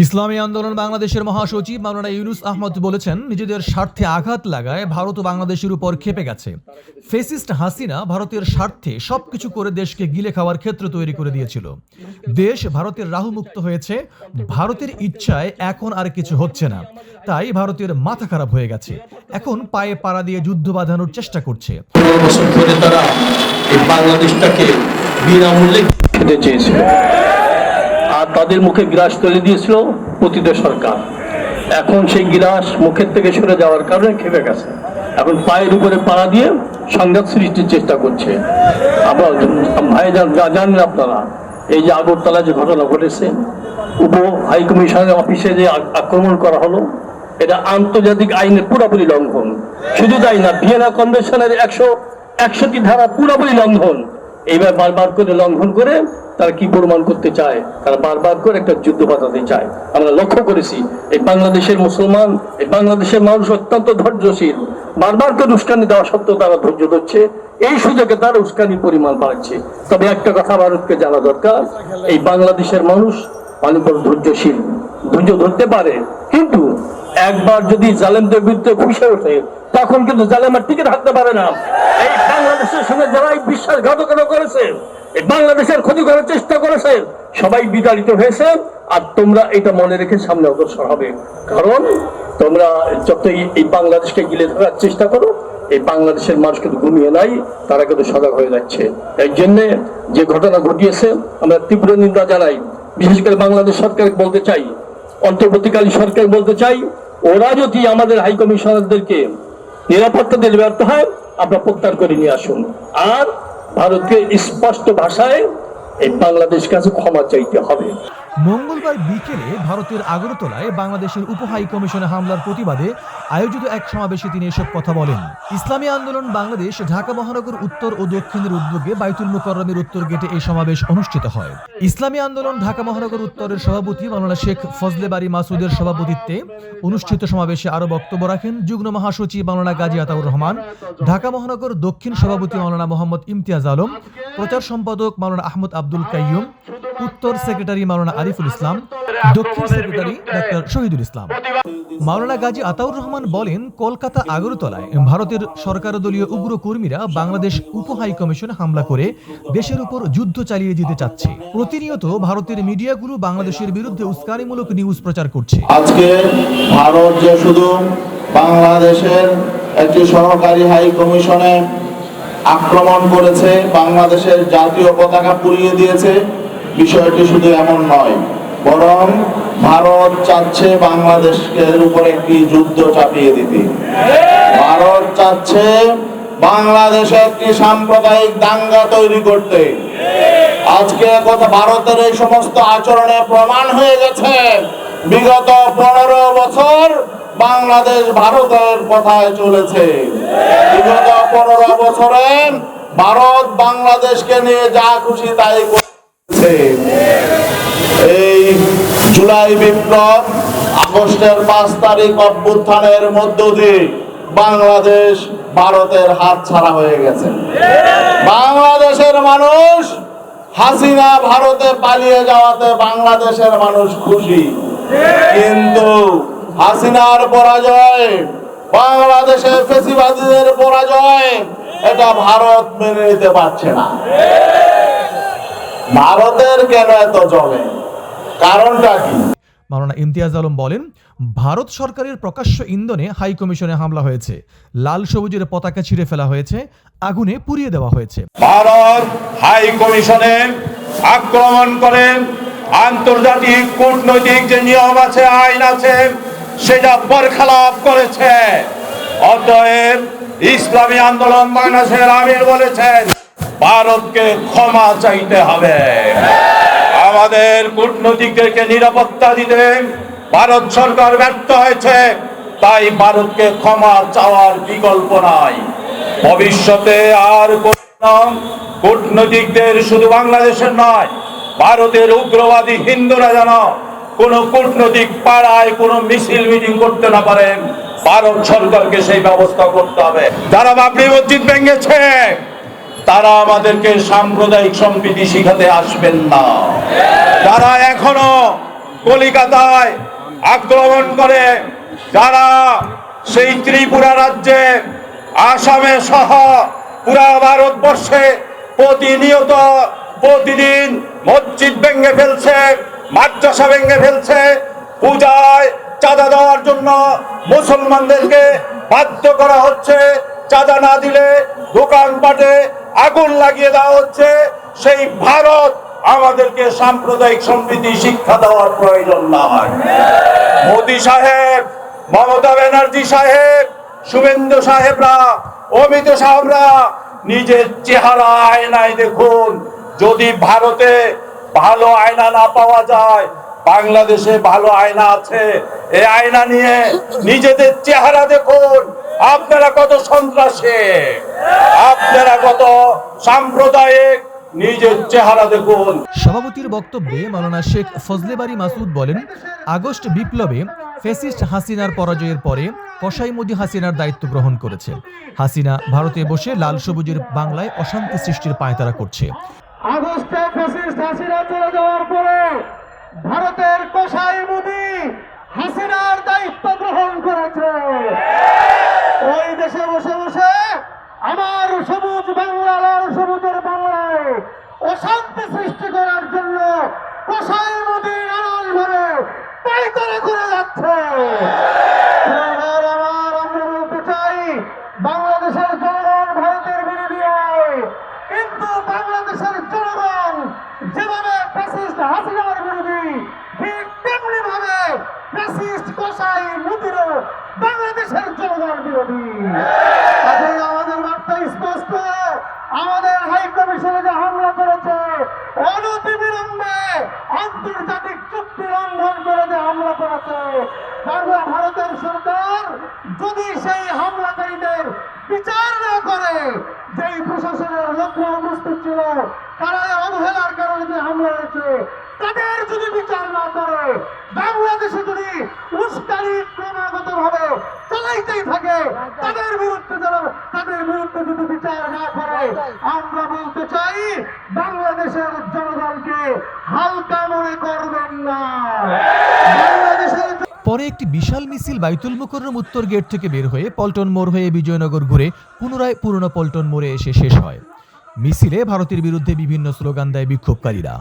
ইসলামী আন্দোলন বাংলাদেশের মহাসচিব মাওলানা ইউনুস আহমদ বলেছেন, নিজেদের স্বার্থে আঘাত লাগায় ভারত ও বাংলাদেশের উপর ক্ষেপে গেছে। ফেসিস্ট হাসিনা ভারতের স্বার্থে সবকিছু করে দেশকে গিলে খাওয়ার ক্ষেত্র তৈরি করে দিয়েছিল। দেশ ভারতের রাহুমুক্ত হয়েছে, ভারতের ইচ্ছায় এখন আর কিছু হচ্ছে না, তাই ভারতের মাথা খারাপ হয়ে গেছে। এখন পায়ে পাড়া দিয়ে যুদ্ধ বাঁধানোর চেষ্টা করছে। তারা এই বাংলাদেশটাকে বিনামূল্যে খেতে চেয়েছিল, আর তাদের মুখে গ্রাস তুলে দিয়েছিল পতিত সরকার। এখন সেই গ্রাস মুখের থেকে সরে যাওয়ার কারণে খেপে গেছে, এখন পায়ের উপরে পাড়া দিয়ে সংঘাত সৃষ্টির চেষ্টা করছে। আপনারা ভাই জানেন, আপনারা এই যে আগরতলা যে ঘটনা ঘটেছে, উপ হাইকমিশনের অফিসে যে আক্রমণ করা হলো, এটা আন্তর্জাতিক আইনের পুরোপুরি লঙ্ঘন। শুধু তাই না, ভিয়েনা কনভেনশনের 161টি ধারা পুরোপুরি লঙ্ঘন। এইবার বারবার করে লঙ্ঘন করে তারা কি প্রমাণ করতে চায়? তারা বারবার করে একটা যুদ্ধ বাঁধাতে চায়। আমরা লক্ষ্য করেছি এই বাংলাদেশের মুসলমান, এই বাংলাদেশের মানুষ অত্যন্ত ধৈর্যশীল। বারবার করে উস্কানি দেওয়া সত্ত্বেও তারা ধৈর্য ধরছে, এই সুযোগে তারা উস্কানির পরিমাণ বাড়ছে। তবে একটা কথা ভারতকে জানা দরকার, এই বাংলাদেশের মানুষ অনেক বড় ধৈর্যশীল, ধৈর্য ধরতে পারে, কিন্তু একবার যদি জালেমদের বিরুদ্ধে ফুঁসে ওঠে তখন কিন্তু জালেম আর টিকে থাকতে পারে না। এই বাংলাদেশের সঙ্গে যারা বিশ্বাসঘাতকতা করেছে, এই বাংলাদেশের ক্ষতি করার চেষ্টা করেছে, সবাই বিতাড়িত হয়েছে। আর তোমরা এটা মনে রেখে সামনে অগ্রসর হবে, কারণ তোমরা যতই এই বাংলাদেশকে গিলে ধরার চেষ্টা করো, এই বাংলাদেশের মানুষ কিন্তু ঘুমিয়ে নাই, তারা কিন্তু সজাগ হয়ে যাচ্ছে। এই জন্য যে ঘটনা ঘটিয়েছে আমরা তীব্র নিন্দা জানাই। বিশেষ করে বাংলাদেশ সরকার বলতে চাই, অন্তর্বর্তীকালীন সরকার বলতে চাই, ওরা যদি আমাদের হাই কমিশনারদেরকে নিরাপত্তা দিতে ব্যর্থ হয়, আপনারা প্রত্যাহার করে নিয়ে আসুন। আর ভারতকে স্পষ্ট ভাষায় এই বাংলাদেশ কাছে ক্ষমা চাইতে হবে। মঙ্গলবার বিকেলে ভারতের আগরতলায় বাংলাদেশের উপ হাই কমিশনে হামলার প্রতিবাদে আয়োজিত এক সমাবেশে তিনি এসব কথা বলেন। ইসলামী আন্দোলন বাংলাদেশ ঢাকা মহানগর উত্তর ও দক্ষিণের উদ্যোগে বাইতুল মুকাররমের উত্তর গেটে এই সমাবেশ অনুষ্ঠিত হয়। ইসলামী আন্দোলন ঢাকা মহানগর উত্তরের সভাপতি মাওলানা শেখ ফজলে বারী মাসুদের সভাপতিত্বে অনুষ্ঠিত সমাবেশে আরো বক্তব্য রাখেন যুগ্ম মহাসচিব মাওলানা গাজী আতাউর রহমান, ঢাকা মহানগর দক্ষিণ সভাপতি মাওলানা মোহাম্মদ ইমতিয়াজ আলম, প্রচার সম্পাদক মাওলানা আহমদ আব্দুল কাইয়ুম, উত্তর সেক্রেটারি মাওলানা আরিফুল ইসলাম, দক্ষিণ সেক্রেটারি ডাক্তার শহীদুল ইসলাম। মাওলানা গাজী আতাউর রহমান বলেন, কলকাতা আগরতলায় ভারতের সরকারদলীয় উগ্র কর্মীরা বাংলাদেশ উপ হাই কমিশনে হামলা করে দেশের উপর যুদ্ধ চালিয়ে যেতে চাচ্ছে। প্রতিনিয়ত ভারতের মিডিয়াগুলো বাংলাদেশের বিরুদ্ধে উস্কানিমূলক নিউজ প্রচার করছে। আজকে ভারত যে শুধু বাংলাদেশের একটি সহকারী হাই কমিশনে আক্রমণ করেছে, বাংলাদেশের জাতীয় পতাকা পুড়িয়ে দিয়েছে, বিষয়টি শুধু এমন নয়, বরং ভারত চাচ্ছে বাংলাদেশের উপর একটি যুদ্ধ চাপিয়ে দিতে। ভারত চাচ্ছে বাংলাদেশে একটি সাম্প্রদায়িক দাঙ্গা তৈরি করতে। আজকে কথা ভারতের এই সমস্ত আচরণে প্রমাণ হয়ে গেছে, বিগত 15 বছর বাংলাদেশ ভারতের কথায় চলেছে। বিগত 15 বছরে ভারত বাংলাদেশকে নিয়ে যা খুশি তাই করেছে। এই জুলাই বিপ্লব, আগস্টের 5 তারিখ অভ্যুত্থানের মধ্য দিয়ে বাংলাদেশ ভারতের হাত ছাড়া হয়ে গেছে। বাংলাদেশের মানুষ হাসিনা ভারতে পালিয়ে যাওয়াতে বাংলাদেশের মানুষ খুশি, কিন্তু হাসিনার পরাজয়, বাংলাদেশের ফ্যাসিবাদীদের পরাজয়, এটা ভারত মেনে নিতে পারছে না। ভারতের কেন এত চলে, কারণটা কি? মাওলানা ইমতিয়াজ আলম বলেন, ভারত সরকারের প্রকাশ্য ইন্ধনে হাই কমিশনে হামলা হয়েছে, লাল সবুজের পতাকা ছিঁড়ে ফেলা হয়েছে, আগুনে পুড়িয়ে দেওয়া হয়েছে। ভারত হাই কমিশনে আক্রমণ করেন, আন্তর্জাতিক কূটনৈতিক যে নিয়ম আছে, আইন আছে, সেটা বরখেলাপ করেছে। অতএব ইসলামী আন্দোলন বাংলাদেশের আমির বলেছেন, ভারতকে ক্ষমা চাইতে হবে। আমাদের কূটনীতিকদেরকে নিরাপত্তা দিতে ভারত সরকার ব্যর্থ হয়েছে, তাই ভারতকে ক্ষমা চাওয়ার বিকল্প নাই। ভবিষ্যতে আর কূটনীতিকদের শুধু বাংলাদেশের নয়, ভারতের উগ্রবাদী হিন্দুরা যেন কোনো কূটনৈতিক পাড়ায় কোনো মিছিল মিটিং করতে না পারেন, ভারত সরকারকে সেই ব্যবস্থা করতে হবে। যারা বাবরি মসজিদ ভেঙেছে, তারা আমাদেরকে সাম্প্রদায়িক সম্প্রীতি শিখাতে আসবেন না। যারা এখনো কলিকাতায় আক্রমণ করে, যারা সেই ত্রিপুরা রাজ্যে, আসামে সহ পুরা ভারতবর্ষে প্রতিনিয়ত প্রতিদিন মসজিদ ভেঙে ফেলছে, মাদ্রাসা ভেঙে ফেলছে, পূজায় চাঁদা দেওয়ার জন্য মুসলমানদেরকে বাধ্য করা হচ্ছে, চাঁদা না দিলে দোকানপাটে আগুন লাগিয়ে দেওয়া হচ্ছে। সেই ভারত আমাদেরকে সাম্প্রদায়িক সম্প্রীতি শিক্ষা দেওয়ার প্রয়োজন নয়। মোদী সাহেব, মমতা ব্যানার্জি সাহেব, শুভেন্দু সাহেবরা, অমিত সাহেবরা নিজের চেহারা আয়নায় দেখুন। যদি ভারতে ভালো আয়না না পাওয়া যায়, বাংলাদেশে ভালো আয়না আছে। এই আয়না নিয়ে নিজেদের চেহারা দেখুন। আপনারা কত সন্ত্রাসী, আপনারা কত সাম্প্রদায়িক, নিজের চেহারা দেখুন। সভাপতির বক্তব্যে মাওলানা শেখ ফজলে বারী মাসুদ বলেন, আগস্ট বিপ্লবে ফ্যাসিস্ট হাসিনার পরাজয়ের পরে কসাই মোদি হাসিনার দায়িত্ব গ্রহণ করেছে। হাসিনা ভারতে বসে লাল সবুজের বাংলায় অশান্তি সৃষ্টির পায়তারা করছে। আগস্টে ফ্যাসিস্ট হাসিনা চলে যাওয়ার পরে ভারতের কসাই মোদি হাসিনার দায়িত্ব গ্রহণ করেছে। ওই দেশে বসে বসে আমার সবুজ বাংলা, লাল সবুজের বাংলায় অশান্তি সৃষ্টি করার জন্য কসাই মোদি নানান ভাবে পায়তারা করে যাচ্ছে। আমরা বলতে চাই, বাংলাদেশের জনগণ ভারতের বিরোধী হয়, কিন্তু বাংলাদেশের জনগণ যেভাবে ফ্যাসিস্ট হাসিনার বিরোধী, ঠিক তেমনি ভাবে ফ্যাসিস্ট কসাই মোদিরও বাংলাদেশের জনগণ বিরোধী। কাজেই আমাদের বার্তা স্পষ্ট, আমাদের হাই কমিশনে যে হামলা করেছে, অনতিবিলম্বে আন্তর্জাতিক চুক্তি লঙ্ঘন করে যে হামলা করেছে, ভারতের সরকার যদি সেই হামলাকারীদের বিচার না করে, যেই প্রশাসনের লক্ষ্য উপস্থিত ছিল, তারা অবহেলার কারণে যে হামলা হয়েছে, তাদের যদি বিচার না করে, বাংলাদেশে যদি উস্কানি ক্রমাগত ভাবে চালাইতেই থাকে, তাদের বিরুদ্ধে যদি বিচার না করে, আমরা বলতে চাই, বাংলাদেশের জনগণকে হালকা মনে করবেন না। বাংলাদেশের পরে একটি বিশাল মিছিল বাইতুল মুকাররম উত্তর গেট থেকে বের হয়ে পল্টন মোড় হয়ে বিজয়নগর ঘুরে পুনরায় পুরনো পল্টন মোড়ে এসে শেষ হয়। মিছিলে ভারতের বিরুদ্ধে বিভিন্ন স্লোগান দেয় বিক্ষোভকারীরা।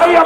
হাতিয়া